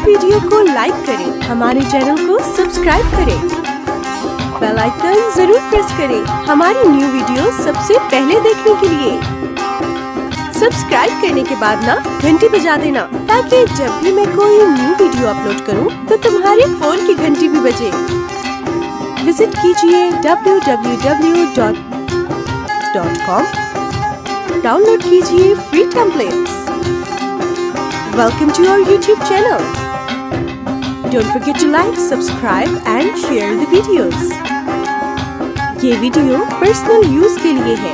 Video को like करें, हमारे चैनल को सब्सक्राइब करें, बेल आइकन जरूर प्रेस करें हमारी न्यू वीडियो सबसे पहले देखने के लिए। सब्सक्राइब करने के बाद ना घंटी बजा देना, ताकि जब भी मैं कोई न्यू वीडियो अपलोड करूं तो तुम्हारे फोन की घंटी भी बजे। विजिट कीजिए www.com, डाउनलोड कीजिए free templates. Welcome to our YouTube channel. Don't forget to like, subscribe and share the videos. ये वीडियो पर्सनल यूज के लिए है,